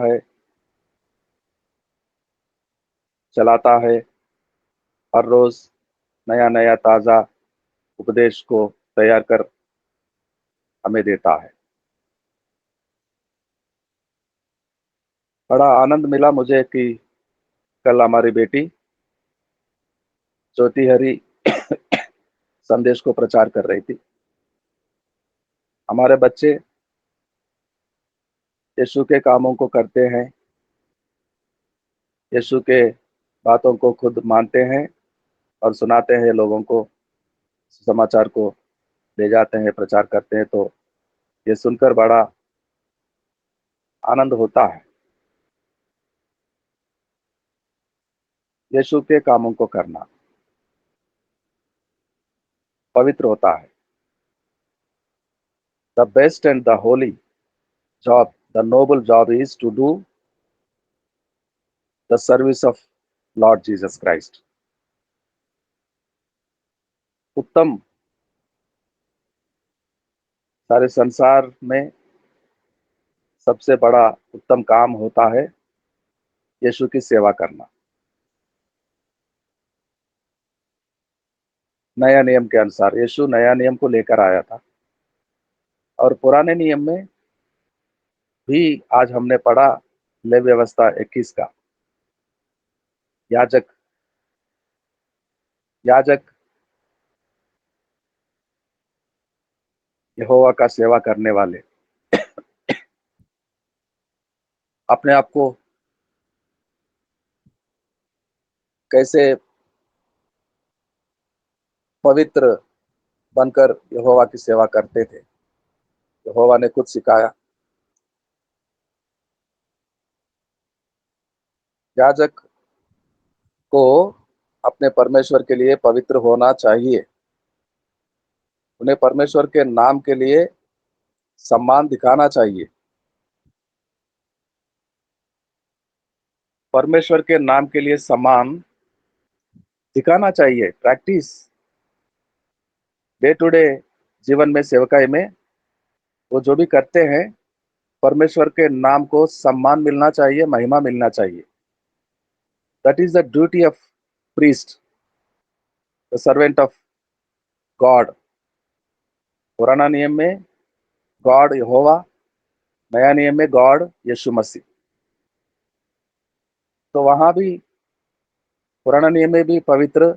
है, चलाता है, हर रोज नया नया ताजा उपदेश को तैयार कर हमें देता है। बड़ा आनंद मिला मुझे कि कल हमारी बेटी ज्योति हरी संदेश को प्रचार कर रही थी। हमारे बच्चे यीशु के कामों को करते हैं, यीशु के बातों को खुद मानते हैं और सुनाते हैं लोगों को, समाचार को ले जाते हैं, प्रचार करते हैं। तो ये सुनकर बड़ा आनंद होता है। यीशु के कामों को करना पवित्र होता है। The best and the holy job, the noble job is to do the service of Lord Jesus Christ. उत्तम, सारे संसार में सबसे बड़ा उत्तम काम होता है यीशु की सेवा करना। नया नियम के अनुसार यीशु नया नियम को लेकर आया था, और पुराने नियम में भी आज हमने पढ़ा लेव व्यवस्था 21 का। याजक याजक यहोवा का सेवा करने वाले अपने आप को कैसे पवित्र बनकर यहोवा की सेवा करते थे, यहोवा ने खुद सिखाया। याजक को अपने परमेश्वर के लिए पवित्र होना चाहिए। उन्हें परमेश्वर के नाम के लिए सम्मान दिखाना चाहिए। परमेश्वर के नाम के लिए सम्मान दिखाना चाहिए। प्रैक्टिस डे टू डे जीवन में, सेवकाई में, वो जो भी करते हैं, परमेश्वर के नाम को सम्मान मिलना चाहिए, महिमा मिलना चाहिए। That is the duty of priest, the servant of God. पुराना नियम में गॉड यहोवा, नया नियम में गॉड यीशु मसीह। तो वहां भी पुराना नियम में भी पवित्र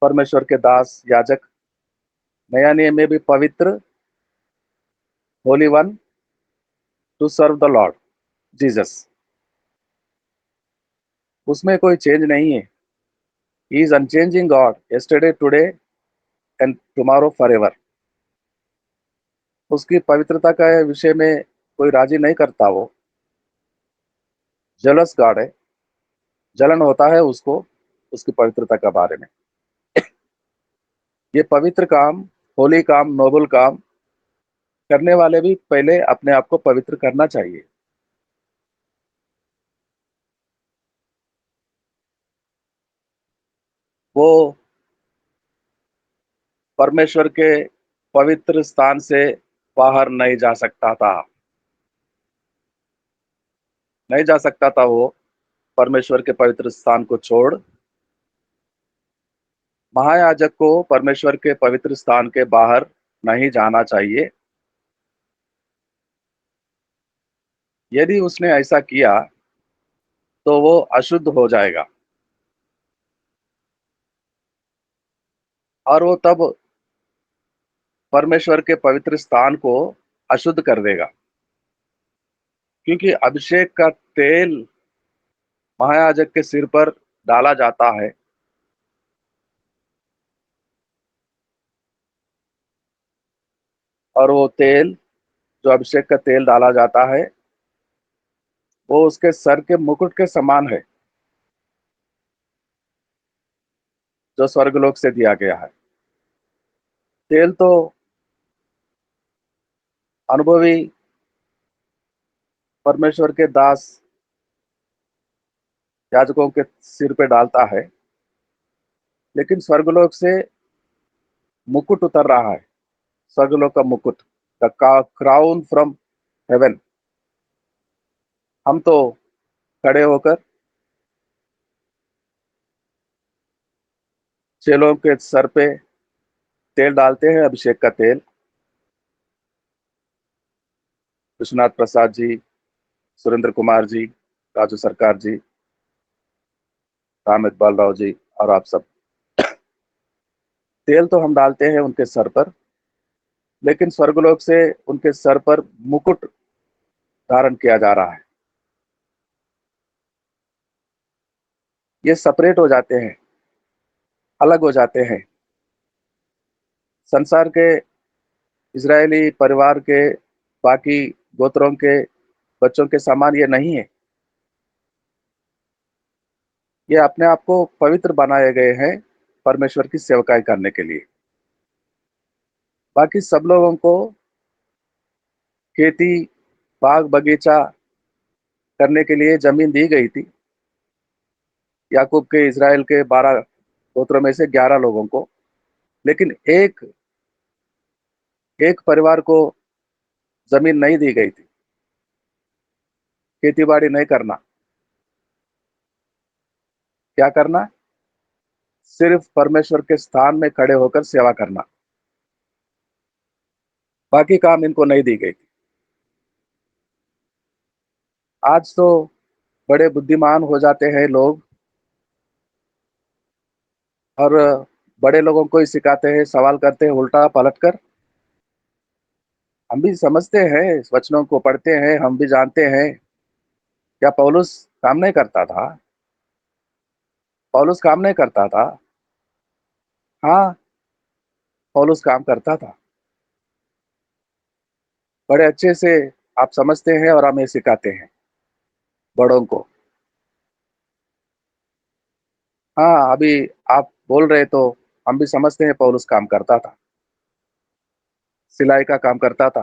परमेश्वर के दास याजक, नया नियम में भी पवित्र holy one to serve the Lord Jesus. उसमें कोई चेंज नहीं है। He is unchanging God, yesterday today and tomorrow forever. उसकी पवित्रता का विषय में कोई राजी नहीं करता। वो जलस गॉड है, जलन होता है उसको उसकी पवित्रता के बारे में। ये पवित्र काम, होली काम, नोबल काम करने वाले भी पहले अपने आप को पवित्र करना चाहिए। वो परमेश्वर के पवित्र स्थान से बाहर नहीं जा सकता था, नहीं जा सकता था वो परमेश्वर के पवित्र स्थान को छोड़। महायाजक को परमेश्वर के पवित्र स्थान के बाहर नहीं जाना चाहिए। यदि उसने ऐसा किया तो वो अशुद्ध हो जाएगा, और वो तब परमेश्वर के पवित्र स्थान को अशुद्ध कर देगा। क्योंकि अभिषेक का तेल महायाजक के सिर पर डाला जाता है, और वो तेल, जो अभिषेक का तेल डाला जाता है, वो उसके सर के मुकुट के समान है, जो स्वर्गलोक से दिया गया है। तेल तो अनुभवी परमेश्वर के दास याजकों के सिर पे डालता है, लेकिन स्वर्गलोक से मुकुट उतर रहा है, स्वर्गलोक का मुकुट, द क्राउन फ्रॉम हेवन। हम तो खड़े होकर चेलों के सर पे तेल डालते हैं, अभिषेक का तेल। विश्वनाथ प्रसाद जी, सुरेंद्र कुमार जी, राजू सरकार जी, राम इकबाल राव जी और आप सब। तेल तो हम डालते हैं उनके सर पर, लेकिन स्वर्गलोक से उनके सर पर मुकुट धारण किया जा रहा है। ये सेपरेट हो जाते हैं, अलग हो जाते हैं। संसार के इजरायली परिवार के बाकी गोत्रों के बच्चों के समान ये नहीं है। ये अपने आप को पवित्र बनाए गए हैं परमेश्वर की सेवकाई करने के लिए। बाकी सब लोगों को खेती, बाग बगीचा करने के लिए जमीन दी गई थी। याकूब के इजराइल के 12 गोत्रों में से 11 लोगों को, लेकिन एक एक परिवार को जमीन नहीं दी गई थी, खेती बाड़ी नहीं करना। क्या करना? सिर्फ परमेश्वर के स्थान में खड़े होकर सेवा करना। बाकी काम इनको नहीं दी गई थी। आज तो बड़े बुद्धिमान हो जाते हैं लोग और बड़े लोगों को ही सिखाते हैं, सवाल करते हैं उल्टा पलट कर। हम भी समझते हैं, वचनों को पढ़ते हैं, हम भी जानते हैं। क्या पौलुस काम नहीं करता था? पौलुस काम नहीं करता था? हाँ, पौलुस काम करता था। बड़े अच्छे से आप समझते हैं और हमें सिखाते हैं, बड़ों को। हाँ, अभी आप बोल रहे तो हम भी समझते हैं पौलुस काम करता था, सिलाई का काम करता था,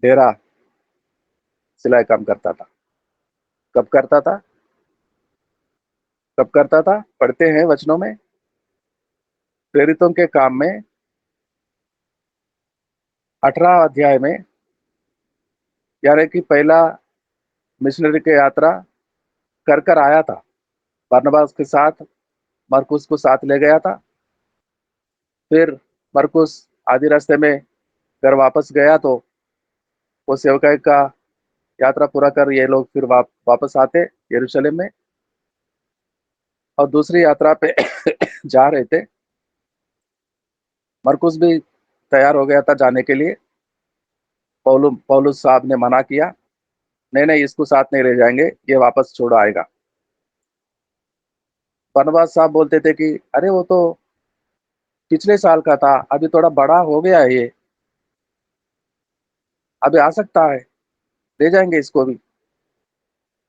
डेरा सिलाई काम करता था। कब करता था? कब करता था? पढ़ते हैं वचनों में, प्रेरितों के काम में 18 अध्याय में, यानी कि पहला मिशनरी की यात्रा कर कर आया था। बरनबास के साथ मरकुस को साथ ले गया था। फिर मरकुस आधे रास्ते में घर वापस गया तो वो सेवकाई का यात्रा पूरा कर ये लोग फिर वापस आते यरूशलेम में और दूसरी यात्रा पे जा रहे थे। मरकुस भी तैयार हो गया था जाने के लिए। पौलुस साहब ने मना किया, नहीं नहीं, इसको साथ नहीं ले जाएंगे, ये वापस छोड़ आएगा। बरनबास साहब बोलते थे कि अरे वो तो पिछले साल का था, अभी थोड़ा बड़ा हो गया है, ये अभी आ सकता है, ले जाएंगे इसको भी।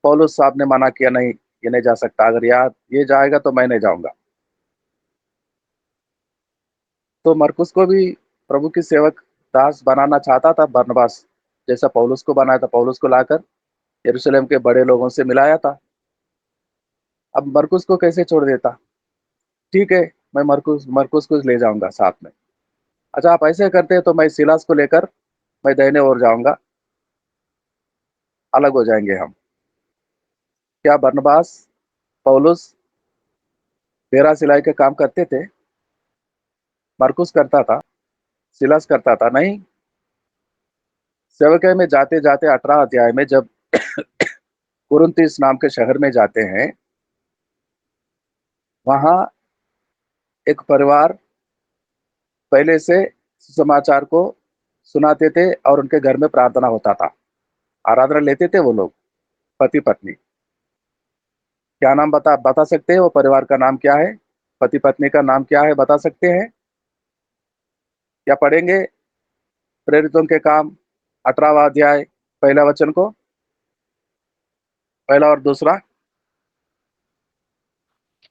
पौलुस साहब ने मना किया, नहीं ये नहीं जा सकता, अगर यार ये जाएगा तो मैं नहीं जाऊंगा। तो मरकुस को भी प्रभु की सेवक दास बनाना चाहता था बरनबास, जैसा पौलुस को बनाया था। पौलुस को लाकर यरूशलेम के बड़े लोगों से मिलाया था। अब मरकुस को कैसे छोड़ देता? ठीक है, मैं मरकुस मरकुस को ले जाऊंगा साथ में। अच्छा, आप ऐसे करते हैं तो मैं सिलास को लेकर मैं दाहिने ओर जाऊंगा, अलग हो जाएंगे हम। क्या बरनबास, पौलुस डेरा सिलाई के काम करते थे? मरकुस करता था, सिलास करता था? नहीं। सेवकाई में जाते जाते 18 अध्याय में जब कुरिन्थुस नाम के शहर में जाते हैं, वहां एक परिवार पहले से समाचार को सुनाते थे और उनके घर में प्रार्थना होता था, आराधना लेते थे वो लोग, पति पत्नी। क्या नाम बता बता सकते हैं? वो परिवार का नाम क्या है? पति पत्नी का नाम क्या है, बता सकते हैं? क्या पढ़ेंगे प्रेरितों के काम 18वां अध्याय पहला वचन को, पहला और दूसरा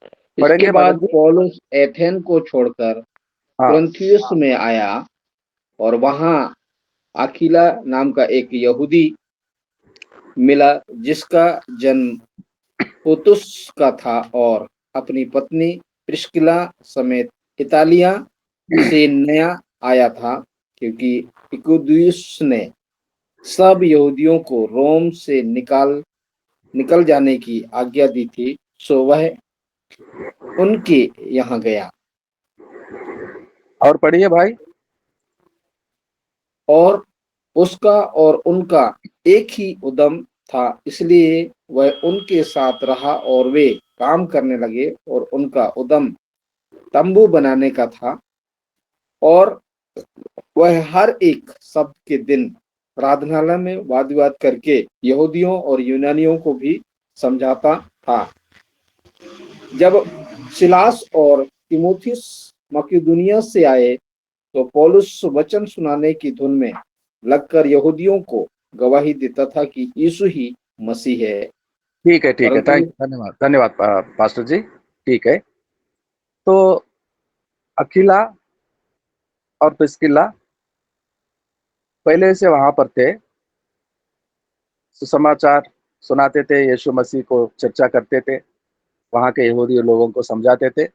इसके पढ़ेंगे बाद मदन जी? पौलुस एथेन को छोड़कर हाँ। कुरिन्थियुस में आया और वहां अकीला नाम का एक यहूदी मिला जिसका जन्म पुतुस का था और अपनी पत्नी प्रिस्किला समेत इतालिया से नया आया था, क्योंकि इकुदियुस ने सब यहूदियों को रोम से निकल जाने की आज्ञा दी थी, सो वह उनके यहाँ गया। और पढ़िए भाई। और उसका और उनका एक ही उद्यम था, इसलिए वह उनके साथ रहा और वे काम करने लगे। और उनका उद्यम तंबू बनाने का था, और वह हर एक शब्द के दिन आराधनालय में वाद विवाद करके यहूदियों और यूनानियों को भी समझाता था। जब सिलास और तिमोथियस मकिदुनिया से आए तो पौलुस वचन सुनाने की धुन में लगकर यहूदियों को गवाही देता था कि यीशु ही मसीह है। ठीक है, ठीक है, परंतु धन्यवाद, धन्यवाद पास्टर जी। ठीक है। तो अकीला और प्रिस्किला पहले से वहां पर थे, सुसमाचार सुनाते थे, यीशु मसीह को चर्चा करते थे, वहां के यहूदी लोगों को समझाते थे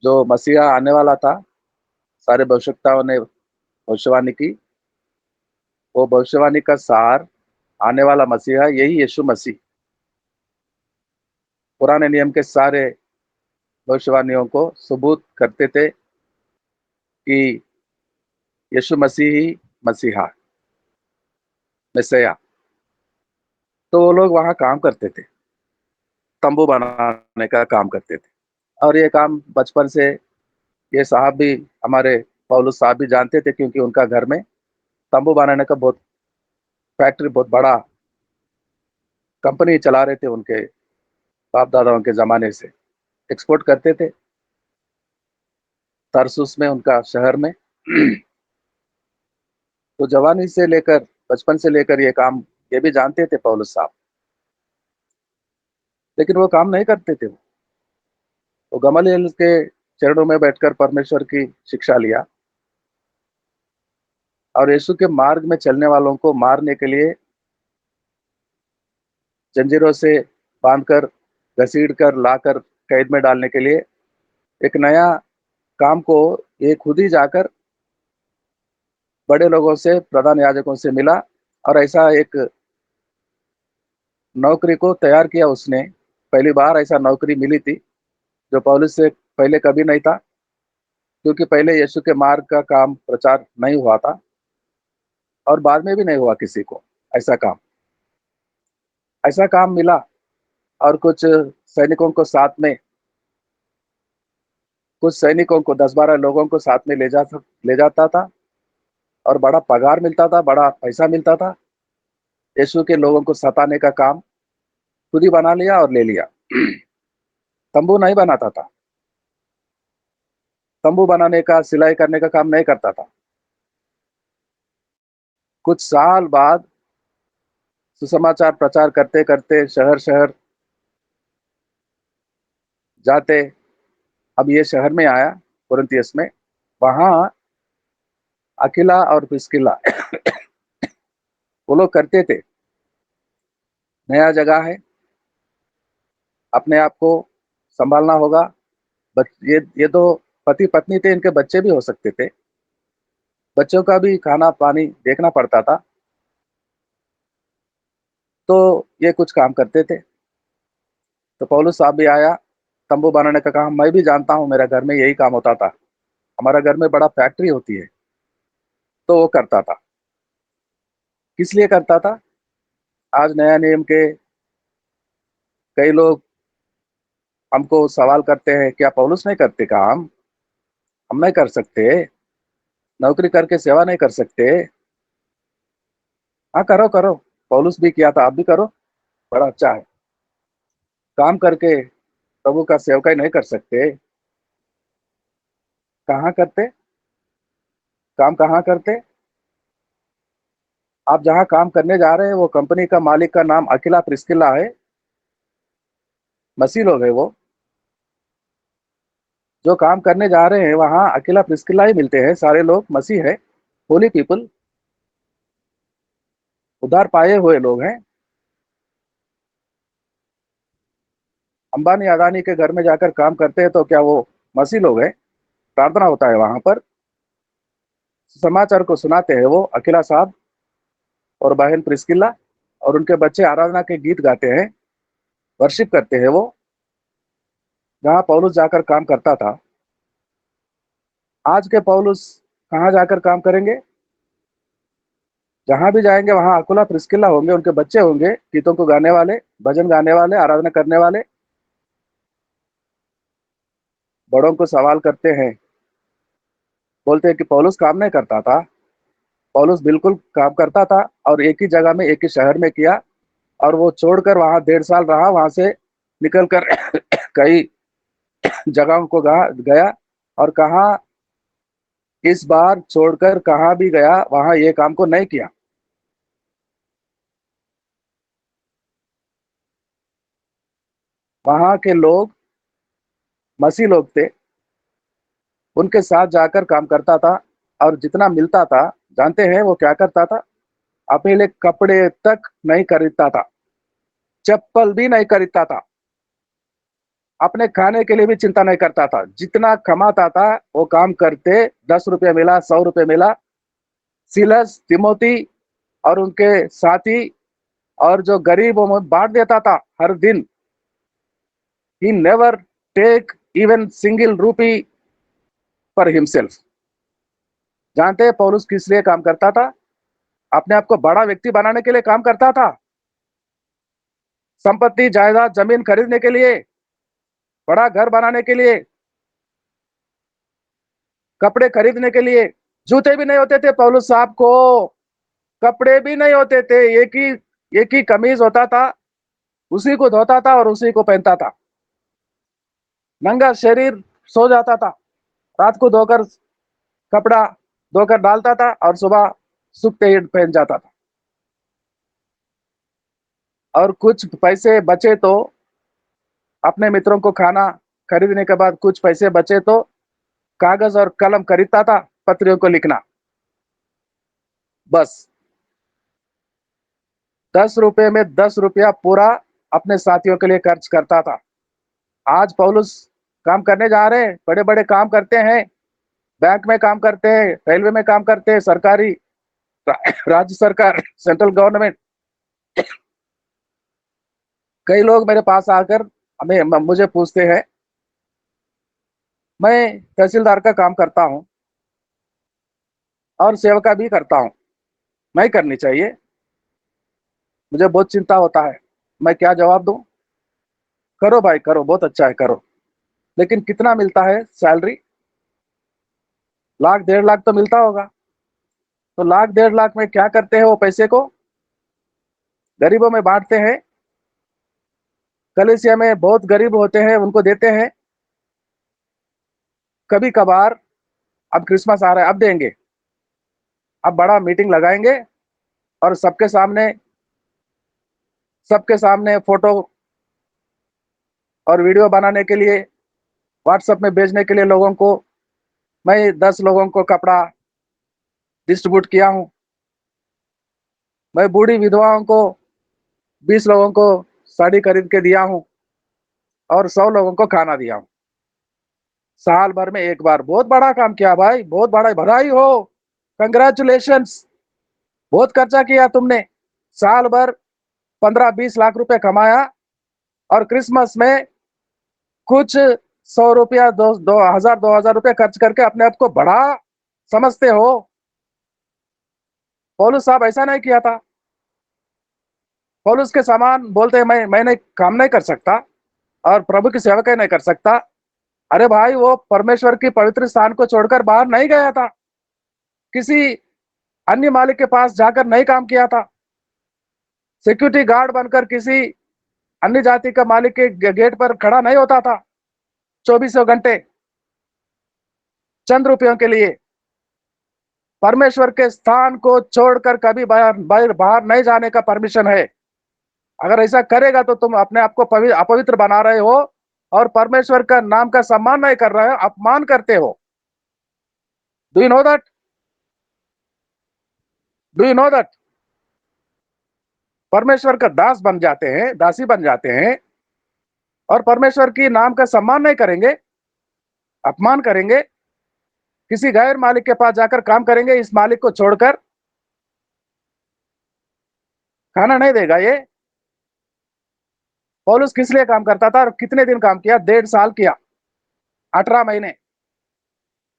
जो मसीहा आने वाला था। सारे भविष्यवक्ताओं ने भविष्यवाणी की। वो भविष्यवाणी का सार आने वाला मसीहा यही यीशु मसीह। पुराने नियम के सारे भविष्यवाणियों को सबूत करते थे कि यीशु मसीह ही मसीहा, मैसिया। तो वो लोग वहां काम करते थे, तंबू बनाने का काम करते थे। और ये काम बचपन से ये साहब भी, हमारे पौलुस साहब भी जानते थे, क्योंकि उनका घर में तंबू बनाने का बहुत फैक्ट्री, बहुत बड़ा कंपनी चला रहे थे। उनके बाप दादाओं के जमाने से एक्सपोर्ट करते थे तरसुस में, उनका शहर में। तो जवानी से लेकर, बचपन से लेकर ये काम ये भी जानते थे पौलुस साहब, लेकिन वो काम नहीं करते थे। वो गमलीएल के चरणों में बैठकर परमेश्वर की शिक्षा लिया और यीशु के मार्ग में चलने वालों को मारने के लिए जंजीरों से बांधकर, घसीट कर, लाकर कैद में डालने के लिए एक नया काम को ये खुद ही जाकर बड़े लोगों से, प्रधान याजकों से मिला और ऐसा एक नौकरी को तैयार किया उसने। पहली बार ऐसा नौकरी मिली थी जो पौलुस से पहले कभी नहीं था, क्योंकि पहले यीशु के मार्ग का काम प्रचार नहीं हुआ था और बाद में भी नहीं हुआ किसी को ऐसा काम मिला। और कुछ सैनिकों को साथ में, कुछ सैनिकों को 10-12 लोगों को साथ में ले जाता था और बड़ा पगार मिलता था, बड़ा पैसा मिलता था। यीशु के लोगों को सताने का काम खुद ही बना लिया और ले लिया। तंबू नहीं बनाता था, तंबू बनाने का, सिलाई करने का काम नहीं करता था। कुछ साल बाद सुसमाचार प्रचार करते करते शहर शहर जाते, अब ये शहर में आया, कुरिन्थियस में। वहां अकिला और प्रिस्किला वो लोग करते थे, नया जगह है, अपने आप को संभालना होगा। ये तो पति पत्नी थे, इनके बच्चे भी हो सकते थे, बच्चों का भी खाना पानी देखना पड़ता था। तो ये कुछ काम करते थे। तो पौलुस साहब भी आया, तंबू बनाने का काम मैं भी जानता हूँ, मेरा घर में यही काम होता था। हमारा घर में बड़ा फैक्ट्री होती है, तो वो करता था। किस लिए करता था? आज नया नियम के कई लोग हमको सवाल करते हैं, क्या पौलुस नहीं करते काम? हम नहीं कर सकते? नौकरी करके सेवा नहीं कर सकते? हाँ, करो करो, पौलुस भी किया था, आप भी करो, बड़ा अच्छा है। काम करके प्रभु का सेवकाई नहीं कर सकते? कहाँ करते? काम कहाँ करते? आप जहाँ काम करने जा रहे हैं वो कंपनी का मालिक का नाम अकिला प्रिस्किला है, मसीह लोग है वो। जो काम करने जा रहे हैं वहां अकेला प्रिस्किला ही मिलते हैं, सारे लोग मसीह है, होली पीपल, उद्धार पाए हुए लोग हैं। अंबानी अदानी के घर में जाकर काम करते हैं तो क्या वो मसीह लोग हैं? प्रार्थना होता है वहां पर, समाचार को सुनाते हैं वो अकेला साहब, और बहन प्रिस्किल्ला और उनके बच्चे आराधना के गीत गाते हैं, वर्शिप करते हैं। वो जहाँ पौलुस जाकर काम करता था, आज के पौलुस कहाँ जाकर काम करेंगे? जहां भी जाएंगे वहां अकुला प्रिस्किल्ला होंगे, उनके बच्चे होंगे, गीतों को गाने वाले, भजन गाने वाले, आराधना करने वाले। बड़ों को सवाल करते हैं, बोलते हैं कि पौलुस काम नहीं करता था। पौलुस बिल्कुल काम करता था, और एक ही जगह में, एक ही शहर में किया, और वो छोड़कर वहां 1.5 साल रहा, वहां से निकलकर कई जगहों को गया, और कहा इस बार छोड़कर कहाँ भी गया वहां ये काम को नहीं किया। वहां के लोग मसीह लोग थे, उनके साथ जाकर काम करता था, और जितना मिलता था, जानते हैं वो क्या करता था? अपने लिए कपड़े तक नहीं खरीदता था, चप्पल भी नहीं खरीदता था, अपने खाने के लिए भी चिंता नहीं करता था। जितना कमाता था वो काम करते, 10 रुपये मिला, 100 रुपये मिला, सिलस, तिमोती और उनके साथी और जो गरीबों में बांट देता था हर दिन। He never take even single rupee for himself. जानते हैं पौलुस किस लिए काम करता था? अपने आप को बड़ा व्यक्ति बनाने के लिए काम करता था, संपत्ति, जायदाद, जमीन खरीदने के लिए, बड़ा घर बनाने के लिए, कपड़े खरीदने के लिए। जूते भी नहीं होते थे पौलुस साहब को, कपड़े भी नहीं होते थे, एक ही कमीज होता था, उसी को धोता था और उसी को पहनता था। नंगा शरीर सो जाता था, रात को धोकर कपड़ा धोकर डालता था, और सुबह सूखते ही पहन जाता था। और कुछ पैसे बचे तो अपने मित्रों को खाना खरीदने के बाद कुछ पैसे बचे तो कागज और कलम खरीदता था, पत्रियों को लिखना। बस 10 रुपये में 10 रुपया पूरा अपने साथियों के लिए खर्च करता था। आज पौलुस काम करने जा रहे हैं, बड़े बड़े काम करते हैं, बैंक में काम करते हैं, रेलवे में काम करते हैं, सरकारी, राज्य सरकार, सेंट्रल गवर्नमेंट। कई लोग मेरे पास आकर हमें मुझे पूछते हैं, मैं तहसीलदार का काम करता हूं और सेवका भी करता हूं, नहीं करनी चाहिए? मुझे बहुत चिंता होता है, मैं क्या जवाब दूं? करो भाई करो, बहुत अच्छा है, करो। लेकिन कितना मिलता है सैलरी? लाख 1.5 लाख तो मिलता होगा। तो लाख 1.5 लाख में क्या करते हैं वो पैसे को? गरीबों में बांटते हैं, कलीसिया में बहुत गरीब होते हैं उनको देते हैं। कभी कभार, अब क्रिसमस आ रहा है, अब देंगे, अब बड़ा मीटिंग लगाएंगे, और सबके सामने फोटो और वीडियो बनाने के लिए, व्हाट्सएप में भेजने के लिए लोगों को, मैं 10 लोगों को कपड़ा डिस्ट्रीब्यूट किया हूं, मैं बूढ़ी विधवाओं को 20 लोगों को साड़ी खरीद के दिया हूं, और 100 लोगों को खाना दिया हूं। साल भर में एक बार, बहुत बड़ा काम किया भाई, बहुत बड़ा, बधाई हो, कंग्रेचुलेशंस, बहुत खर्चा किया तुमने। साल भर 15-20 लाख रुपए कमाया, और क्रिसमस में कुछ 100 रुपया, 2,000 रुपये खर्च करके अपने आप को बड़ा समझते हो। पौलुस साहब ऐसा नहीं किया था। पौलुस के समान बोलते हैं, मैंने काम नहीं कर सकता और प्रभु की सेवा नहीं कर सकता। अरे भाई, वो परमेश्वर की पवित्र स्थान को छोड़कर बाहर नहीं गया था, किसी अन्य मालिक के पास जाकर नहीं काम किया था, सिक्योरिटी गार्ड बनकर किसी अन्य जाति का मालिक के गेट पर खड़ा नहीं होता था 24 घंटे चंद रुपयों के लिए। परमेश्वर के स्थान को छोड़कर कभी बाहर नहीं जाने का परमिशन है। अगर ऐसा करेगा तो तुम अपने आप को अपवित्र बना रहे हो, और परमेश्वर का नाम का सम्मान नहीं कर रहे हो, अपमान करते हो। Do you know that? Do you know that? परमेश्वर का दास बन जाते हैं, दासी बन जाते हैं, और परमेश्वर की नाम का सम्मान नहीं करेंगे, अपमान करेंगे, किसी गैर मालिक के पास जाकर काम करेंगे, इस मालिक को छोड़कर। खाना नहीं देगा ये। पौलुस किस लिए काम करता था और कितने दिन काम किया? 1.5 साल किया, 18 महीने।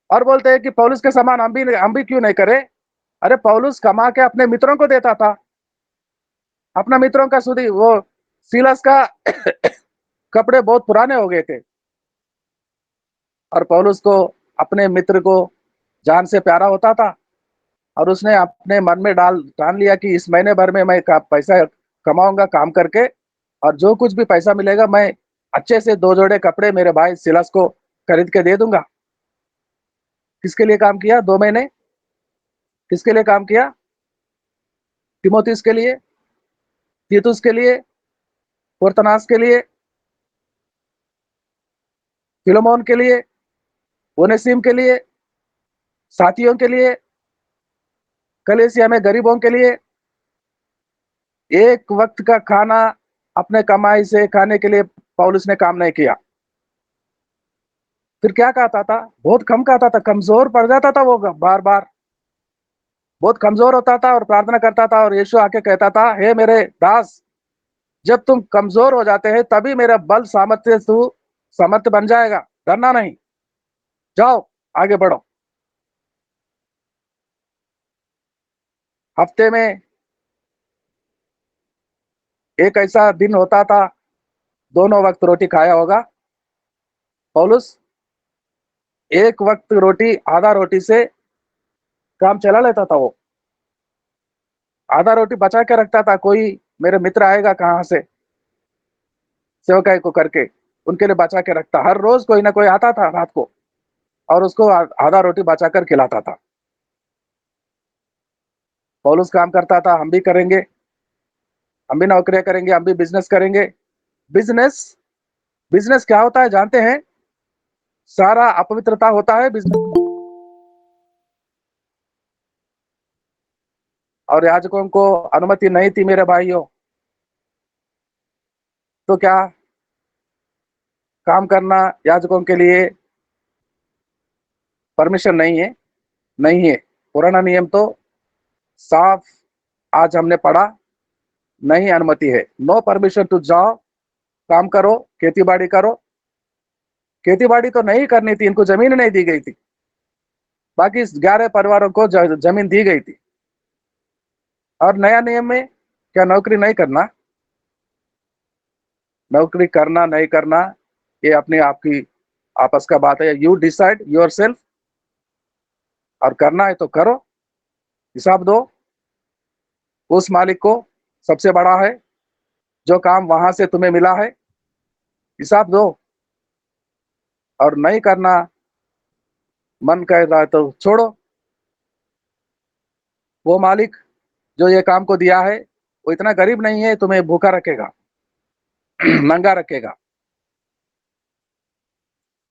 और बोलते हैं कि पौलुस के समान हम भी क्यों नहीं करें? अरे पौलुस कमा के अपने मित्रों को देता था, अपना मित्रों का सुधी। वो सीलस का कपड़े बहुत पुराने हो गए थे और पौलुस को अपने मित्र को जान से प्यारा होता था, और उसने अपने मन में ठान लिया कि इस महीने भर में मैं पैसा कमाऊंगा काम करके, और जो कुछ भी पैसा मिलेगा मैं अच्छे से 2 जोड़े कपड़े मेरे भाई सिलस को खरीद के दे दूंगा। किसके लिए काम किया 2 महीने? किसके लिए काम किया? तिमोथियुस के लिए, तीतुस के लिए, पोर्थनास के लिए, फिलोमोन के लिए, ओनेसिम के लिए, साथियों के लिए, कलीसिया में गरीबों के लिए। एक वक्त का खाना अपने कमाई से खाने के लिए पौलुस ने काम नहीं किया। फिर क्या कहता था? बहुत कम कहता था, कमजोर पड़ जाता था वो, बार बार बहुत कमजोर होता था और प्रार्थना करता था, और यीशु आके कहता था, हे मेरे दास, जब तुम कमजोर हो जाते हैं तभी मेरा बल सामर्थ्य तू सामर्थ्य बन जाएगा, डरना नहीं, जाओ आगे बढ़ो। हफ्ते में एक ऐसा दिन होता था, दोनों वक्त रोटी खाया होगा पौलुस। एक वक्त रोटी, आधा रोटी से काम चला लेता था वो, आधा रोटी बचा के रखता था। कोई मेरे मित्र आएगा कहाँ से सेवकाई को करके, उनके लिए बचा के रखता। हर रोज कोई ना कोई आता था रात को और उसको आधा रोटी बचा कर खिलाता था। पौलुस काम करता था, हम भी करेंगे, हम भी नौकरियां करेंगे, हम भी बिजनेस करेंगे। बिजनेस, बिजनेस क्या होता है जानते हैं? सारा अपवित्रता होता है बिजनेस। और याजकों को अनुमति नहीं थी मेरे भाइयों, तो क्या काम करना याजकों के लिए परमिशन नहीं है? नहीं है। पुराना नियम तो साफ आज हमने पढ़ा, नहीं अनुमति है। नो परमिशन टू जाओ काम करो, खेती बाड़ी करो। खेती बाड़ी तो नहीं करनी थी, इनको जमीन नहीं दी गई थी, बाकी 11 परिवारों को जमीन दी गई थी। और नया नियम में क्या नौकरी नहीं करना? नौकरी करना नहीं करना ये अपने आप की आपस का बात है। यू डिसाइड योर सेल्फ, और करना है तो करो, हिसाब दो उस मालिक को, सबसे बड़ा है, जो काम वहां से तुम्हें मिला है, हिसाब दो। और नहीं करना मन कह रहा है तो छोड़ो। वो मालिक जो ये काम को दिया है वो इतना गरीब नहीं है तुम्हें भूखा रखेगा, नंगा रखेगा।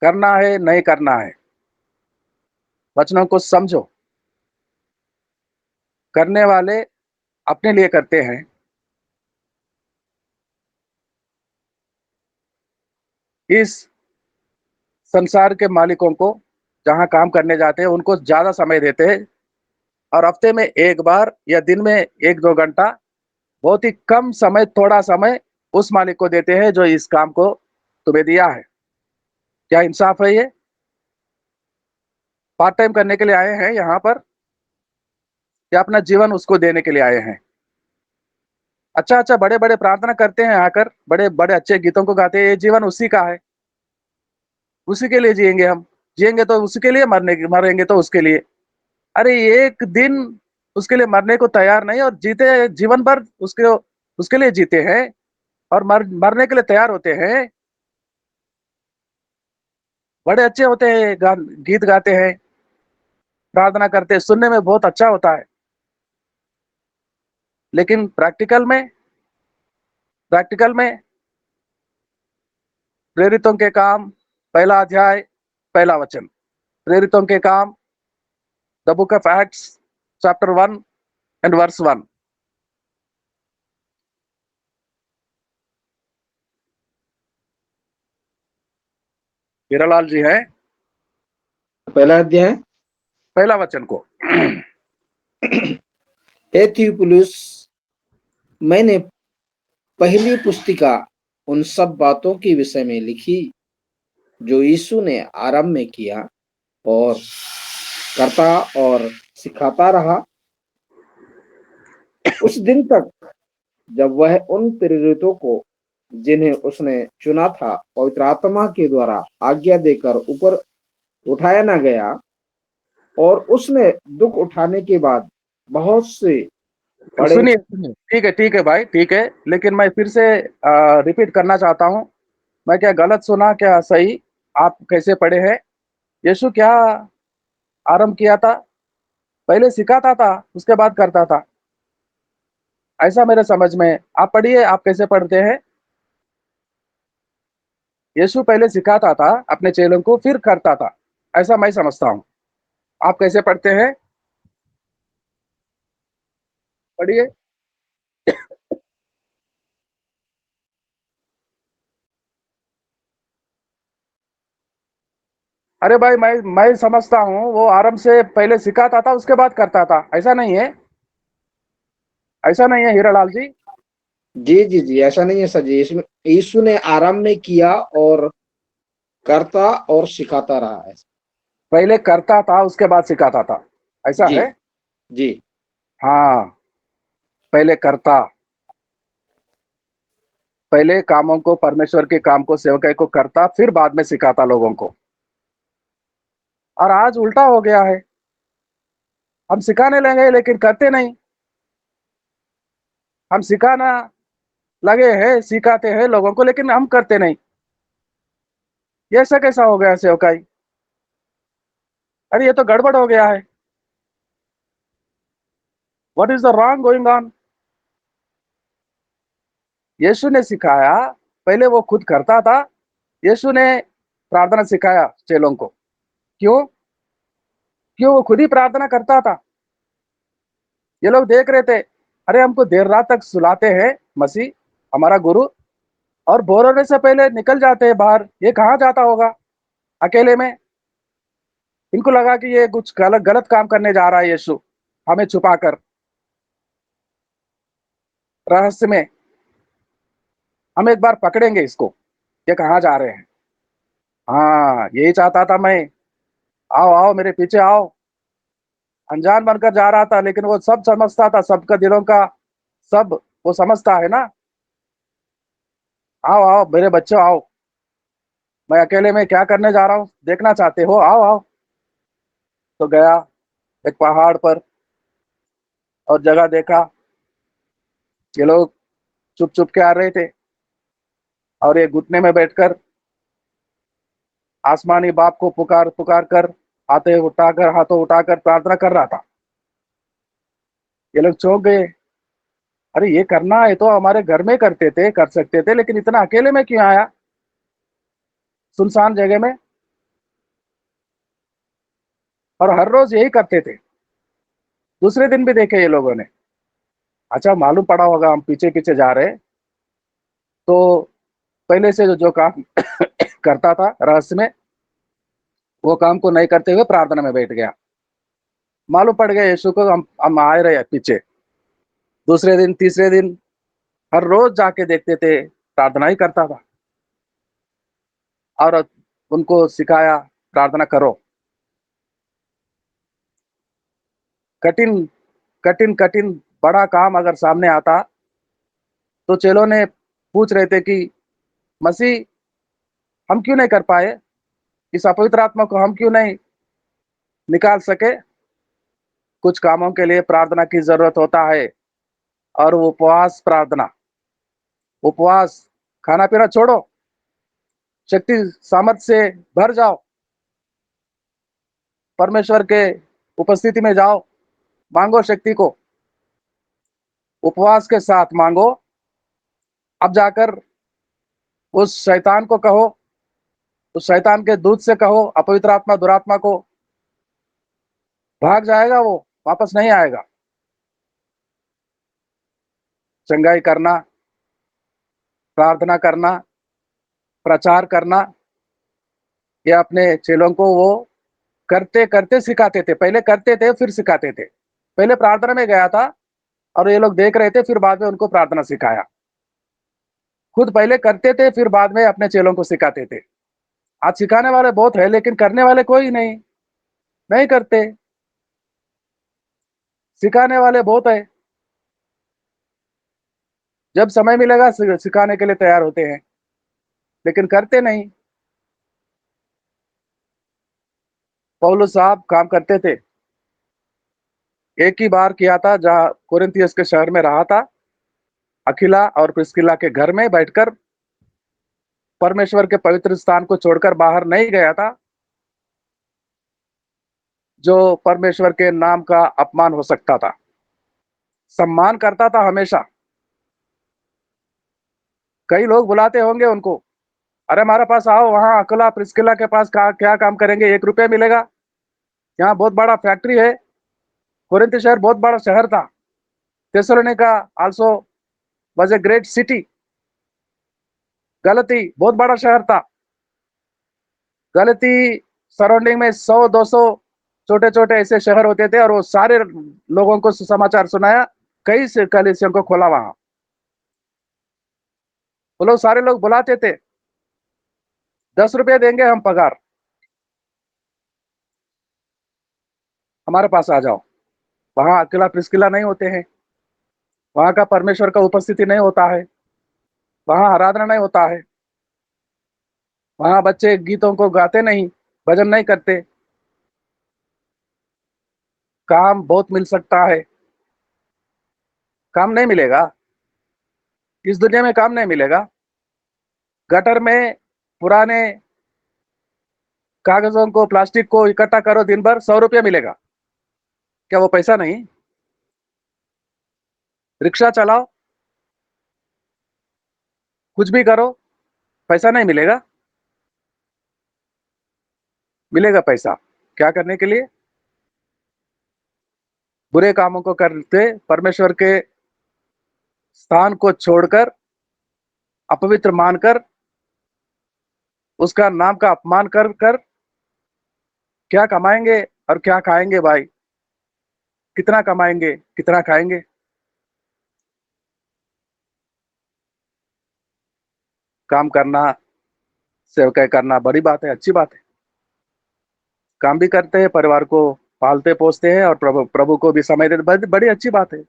करना है नहीं करना है, वचनों को समझो। करने वाले अपने लिए करते हैं, इस संसार के मालिकों को जहां काम करने जाते हैं उनको ज्यादा समय देते हैं, और हफ्ते में एक बार या दिन में 1-2 घंटा, बहुत ही कम समय, थोड़ा समय उस मालिक को देते हैं जो इस काम को तुम्हें दिया है। क्या इंसाफ है ये? पार्ट टाइम करने के लिए आए हैं यहाँ पर, या अपना जीवन उसको देने के लिए आए हैं? अच्छा अच्छा, बड़े बड़े प्रार्थना करते हैं आकर, बड़े बड़े अच्छे गीतों को गाते हैं, ये जीवन उसी का है, उसी के लिए जिएंगे हम। जिएंगे तो उसी के लिए, मरेंगे तो उसके लिए। अरे एक दिन उसके लिए मरने को तैयार नहीं, और जीते जीवन भर उसके उसके लिए जीते हैं, और मरने के लिए तैयार होते हैं। बड़े अच्छे होते हैं, गीत गाते हैं, प्रार्थना करते हैं, सुनने में बहुत अच्छा होता है, लेकिन प्रैक्टिकल में प्रेरितों के काम, पहला अध्याय, पहला वचन। प्रेरितों के काम, the book of Acts, chapter 1 and verse 1। Hiralal ji हैं, पहला अध्याय। पहला वचन को। हे थियुफिलुस, मैंने पहली पुस्तिका उन सब बातों के विषय में लिखी जो यीशु ने आरंभ में किया और करता और सिखाता रहा उस दिन तक जब वह उन प्रेरितों को जिन्हें उसने चुना था पवित्र आत्मा के द्वारा आज्ञा देकर ऊपर उठाया न गया और उसने दुख उठाने के बाद बहुत से बड़े सुनिए सुनिए, ठीक है भाई, ठीक है, लेकिन मैं फिर से रिपीट करना चाहता हूँ। मैं क्या गलत सुना, क्या सही? आप कैसे पढ़े हैं? यीशु क्या आरंभ किया था? पहले सिखाता था, उसके बाद करता था, ऐसा मेरे समझ में है। आप पढ़िए, आप कैसे पढ़ते हैं? यीशु पहले सिखाता था अपने चेलों को, फिर करता था, ऐसा मैं समझता हूँ। आप कैसे पढ़ते हैं? पढ़िए। अरे भाई, मैं समझता हूँ वो आरंभ से पहले सिखाता था, उसके बाद करता था, ऐसा नहीं है? ऐसा नहीं है हीरालाल जी? जी जी जी, ऐसा नहीं है सर जी। इसमें यीशु ने आरंभ में किया और करता और सिखाता रहा है। पहले करता था, उसके बाद सिखाता था, ऐसा जी है? जी हाँ, पहले करता, पहले कामों को, परमेश्वर के काम को, सेवकाई को करता, फिर बाद में सिखाता लोगों को। और आज उल्टा हो गया है, हम सिखाने लगे लेकिन करते नहीं। हम सिखाना लगे हैं, सिखाते हैं लोगों को, लेकिन हम करते नहीं। ये ऐसा कैसा हो गया सेवकाई? अरे ये तो गड़बड़ हो गया है। What is the wrong going on? Yeshu ने सिखाया, पहले वो खुद करता था। यीशु ने प्रार्थना सिखाया चेलों को। क्यों? क्यों वो खुद ही प्रार्थना करता था। ये लोग देख रहे थे, अरे हमको देर रात तक सुलाते हैं मसीह, हमारा गुरु, और भोर होने से पहले निकल जाते हैं बाहर। ये कहाँ जाता होगा अकेले में? इनको लगा कि ये कुछ गलत गलत काम करने जा रहा है यीशु, हमें छुपाकर, रहस्य में। हम एक बार पकड़ेंगे इसको, ये कहाँ जा रहे हैं। हाँ, यही चाहता था मैं। आओ आओ, मेरे पीछे आओ। अनजान बनकर जा रहा था, लेकिन वो सब समझता था, सबका दिलों का, सब वो समझता है ना। आओ आओ मेरे बच्चों, आओ। मैं अकेले में क्या करने जा रहा हूँ, देखना चाहते हो? आओ आओ। तो गया एक पहाड़ पर और जगह देखा। ये लोग चुप चुप के आ रहे थे, और ये घुटने में बैठकर आसमानी बाप को पुकार पुकार कर, हाथों उठाकर प्रार्थना कर रहा था। ये लोग चौंक गए। अरे ये करना है तो हमारे घर में करते थे, कर सकते थे, लेकिन इतना अकेले में क्यों आया, सुनसान जगह में? और हर रोज यही करते थे। दूसरे दिन भी देखे ये लोगों ने। अच्छा, मालूम पड़ा होगा हम पीछे पीछे जा रहे, तो पहले से जो काम करता था रहस्य में, वो काम को नहीं करते हुए प्रार्थना में बैठ गया। मालूम पड़ गया यीशु को, हम आए रहे पीछे। दूसरे दिन, तीसरे दिन, हर रोज जाके देखते थे, प्रार्थना ही करता था। और उनको सिखाया, प्रार्थना करो। कठिन कठिन कठिन बड़ा काम अगर सामने आता, तो चेलों ने पूछ रहे थे कि मसीह, हम क्यों नहीं कर पाए? इस अपवित्र आत्मा को हम क्यों नहीं निकाल सके? कुछ कामों के लिए प्रार्थना की जरूरत होता है, और वो उपवास प्रार्थना, उपवास, खाना पीना छोड़ो, शक्ति सामर्थ से भर जाओ, परमेश्वर के उपस्थिति में जाओ, मांगो शक्ति को, उपवास के साथ मांगो। अब जाकर उस शैतान को कहो, उस शैतान के दूत से कहो, अपवित्र आत्मा, दुरात्मा को, भाग जाएगा, वो वापस नहीं आएगा। चंगाई करना, प्रार्थना करना, प्रचार करना, ये अपने चेलों को वो करते करते सिखाते थे। पहले करते थे, फिर सिखाते थे। पहले प्रार्थना में गया था, और ये लोग देख रहे थे, फिर बाद में उनको प्रार्थना सिखाया। खुद पहले करते थे, फिर बाद में अपने चेलों को सिखाते थे। आज सिखाने वाले बहुत है, लेकिन करने वाले कोई नहीं, नहीं करते। सिखाने वाले बहुत है, जब समय मिलेगा सिखाने के लिए तैयार होते हैं, लेकिन करते नहीं। पौलुस साहब काम करते थे। एक ही बार किया था, जहां कोरिन्थियस के शहर में रहा था, अखिला और प्रिस्किला के घर में बैठकर, परमेश्वर के पवित्र स्थान को छोड़कर बाहर नहीं गया था, जो परमेश्वर के नाम का अपमान हो सकता था। सम्मान करता था हमेशा। कई लोग बुलाते होंगे उनको, अरे हमारे पास आओ, वहां अकेला प्रिस्किला के पास क्या काम करेंगे, 1 रुपया मिलेगा, यहाँ बहुत बड़ा फैक्ट्री है। कोरिन्थ शहर बहुत बड़ा शहर था। Thessalonica also was a great city. गलती बहुत बड़ा शहर था। गलती सराउंडिंग में 100-200 छोटे छोटे ऐसे शहर होते थे, और वो सारे लोगों को सुसमाचार सुनाया। कई से कलीसियों को खोला वहां। वो लोग सारे लोग बुलाते थे, 10 रुपये देंगे हम पगार, हमारे पास आ जाओ। वहां अकेला प्रिस्किला नहीं होते हैं, वहां का परमेश्वर का उपस्थिति नहीं होता है, वहां आराधना नहीं होता है, वहां बच्चे गीतों को गाते नहीं, भजन नहीं करते। काम बहुत मिल सकता है, काम नहीं मिलेगा। इस दुनिया में काम नहीं मिलेगा। गटर में पुराने कागजों को, प्लास्टिक को इकट्ठा करो, दिन भर 100 रुपया मिलेगा, क्या वो पैसा नहीं? रिक्शा चलाओ, कुछ भी करो, पैसा नहीं मिलेगा? मिलेगा पैसा। क्या करने के लिए? बुरे कामों को करते, परमेश्वर के स्थान को छोड़कर, अपवित्र मानकर, उसका नाम का अपमान कर कर क्या कमाएंगे और क्या खाएंगे भाई? कितना कमाएंगे, कितना खाएंगे? काम करना, सेवकाई करना बड़ी बात है, अच्छी बात है। काम भी करते हैं, परिवार को पालते पोसते हैं, और प्रभु प्रभु को भी समय देते, बड़ी अच्छी बात है।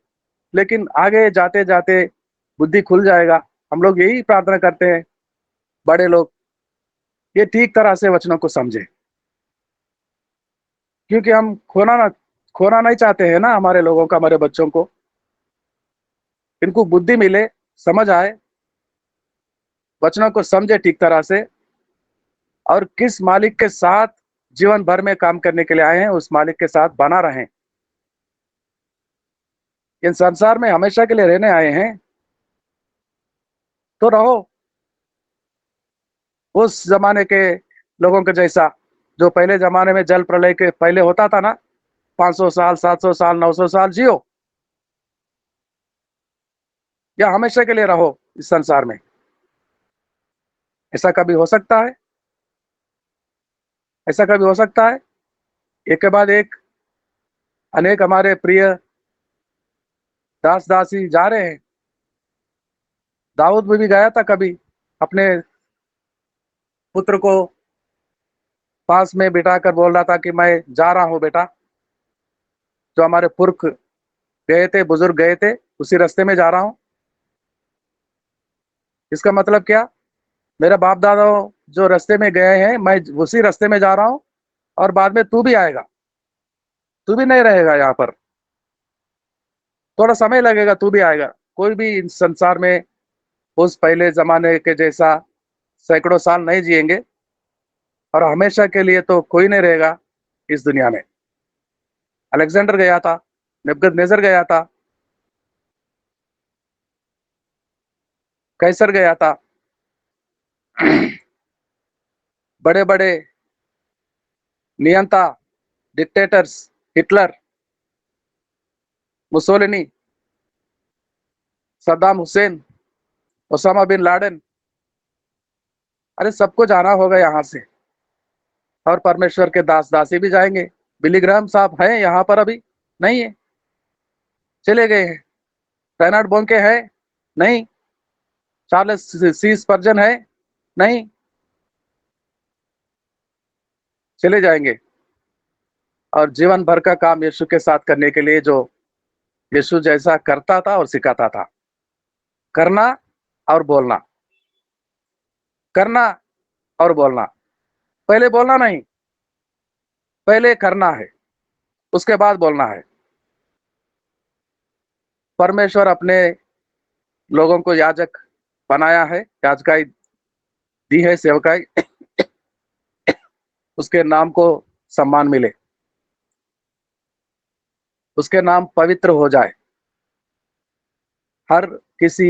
लेकिन आगे जाते जाते बुद्धि खुल जाएगा। हम लोग यही प्रार्थना करते हैं, बड़े लोग ये ठीक तरह से वचनों को समझे, क्योंकि हम खोना नहीं चाहते हैं ना हमारे लोगों का, हमारे बच्चों को। इनको बुद्धि मिले, समझ आए, वचनों को समझे ठीक तरह से, और किस मालिक के साथ जीवन भर में काम करने के लिए आए हैं, उस मालिक के साथ बना रहें। इन संसार में हमेशा के लिए रहने आए हैं, तो रहो उस जमाने के लोगों के जैसा, जो पहले जमाने में जल प्रलय के पहले होता था ना, 500 साल, 700 साल, 900 साल जियो, या हमेशा के लिए रहो इस संसार में? ऐसा कभी हो सकता है? ऐसा कभी हो सकता है? एक के बाद एक अनेक हमारे प्रिय दास दासी जा रहे हैं। दाऊद भी गया था कभी, अपने पुत्र को पास में बिठाकर बोल रहा था कि मैं जा रहा हूं बेटा, जो हमारे पुरख गए थे, बुजुर्ग गए थे, उसी रास्ते में जा रहा हूं। इसका मतलब क्या? मेरे बाप दादा जो रास्ते में गए हैं, मैं उसी रास्ते में जा रहा हूं, और बाद में तू भी आएगा, तू भी नहीं रहेगा यहाँ पर, थोड़ा समय लगेगा, तू भी आएगा। कोई भी इस संसार में उस पहले जमाने के जैसा सैकड़ों साल नहीं जिएंगे, और हमेशा के लिए तो कोई नहीं रहेगा इस दुनिया में। अलेक्जेंडर गया था, नेबुकदनेस्सर गया था, कैसर गया था, बड़े बड़े नियंता, dictators, Hitler, Mussolini, Saddam Hussein, Osama bin Laden, अरे सबको जाना होगा यहाँ से। और परमेश्वर के दास दासी भी जाएंगे। बिली ग्राहम साहब हैं यहाँ पर? अभी नहीं है, चले गए हैं। रेनाल्ड बोंके है? नहीं। चार्ल्स सी स्पर्जन है? नहीं। चले जाएंगे। और जीवन भर का काम यीशु के साथ करने के लिए, जो यीशु जैसा करता था और सिखाता था, करना और बोलना, करना और बोलना। पहले बोलना नहीं, पहले करना है, उसके बाद बोलना है। परमेश्वर अपने लोगों को याजक बनाया है, याजकाई दी है, सेवकाई, उसके नाम को सम्मान मिले, उसके नाम पवित्र हो जाए। हर किसी,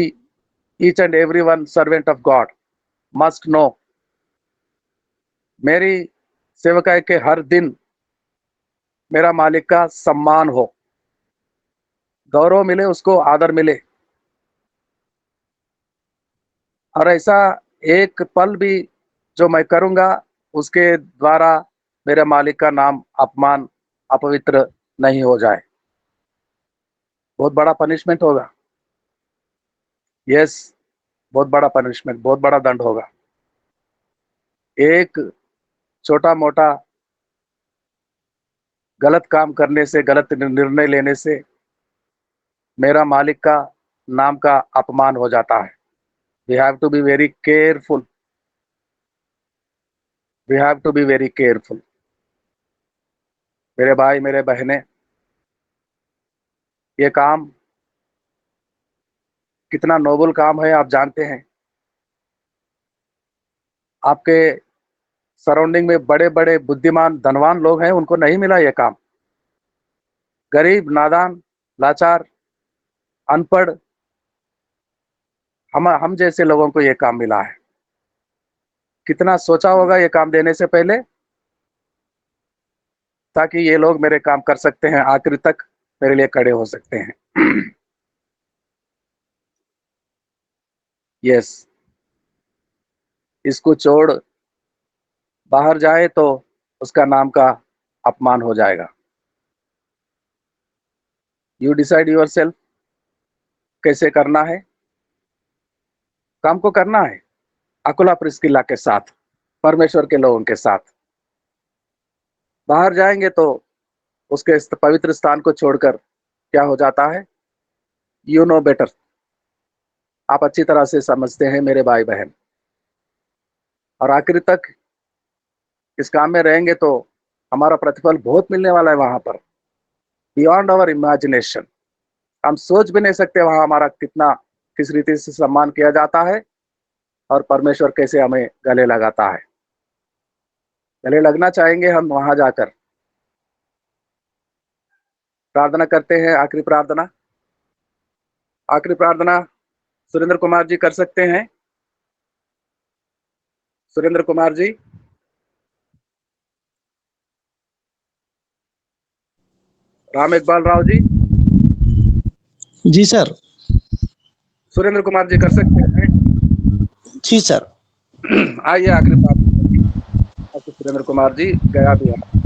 each and every one servant of God must know, मेरी सेवकाई के हर दिन मेरा मालिक का सम्मान हो, गौरव मिले, उसको आदर मिले। और ऐसा एक पल भी जो मैं करूंगा, उसके द्वारा मेरे मालिक का नाम अपमान, अपवित्र नहीं हो जाए। बहुत बड़ा पनिशमेंट होगा। यस, बहुत बड़ा पनिशमेंट, बहुत बड़ा दंड होगा। एक छोटा मोटा गलत काम करने से, गलत निर्णय लेने से मेरा मालिक का नाम का अपमान हो जाता है। We have to be very careful, we have to be very careful. मेरे भाई, मेरे बहनें, ये काम कितना नोबल काम है, आप जानते हैं। आपके सराउंडिंग में बड़े बड़े बुद्धिमान धनवान लोग हैं, उनको नहीं मिला ये काम। गरीब, नादान, लाचार, अनपढ़, हम जैसे लोगों को ये काम मिला है। कितना सोचा होगा ये काम देने से पहले, ताकि ये लोग मेरे काम कर सकते हैं, आखिर तक मेरे लिए खड़े हो सकते हैं। यस, इसको छोड़ बाहर जाए तो उसका नाम का अपमान हो जाएगा। यू डिसाइड योर सेल्फ, कैसे करना है काम को, करना है अकुला प्रिस्किला के साथ, परमेश्वर के लोगों के साथ। बाहर जाएंगे तो उसके पवित्र स्थान को छोड़कर क्या हो जाता है, यू नो बेटर। आप अच्छी तरह से समझते हैं मेरे भाई बहन। और आखिर तक इस काम में रहेंगे तो हमारा प्रतिफल बहुत मिलने वाला है वहां पर, बियॉन्ड आवर इमेजिनेशन। हम सोच भी नहीं सकते वहां हमारा कितना, किस रीति से सम्मान किया जाता है, और परमेश्वर कैसे हमें गले लगाता है। गले लगना चाहेंगे हम वहां जाकर। प्रार्थना करते हैं, आखिरी प्रार्थना। आखिरी प्रार्थना सुरेंद्र कुमार जी कर सकते हैं? सुरेंद्र कुमार जी। राम इकबाल राव जी। जी सर। सुरेंद्र कुमार जी कर सकते हैं? जी सर। आइए आखिरी प्रार्थना। सुरेंद्र कुमार जी गया भी है।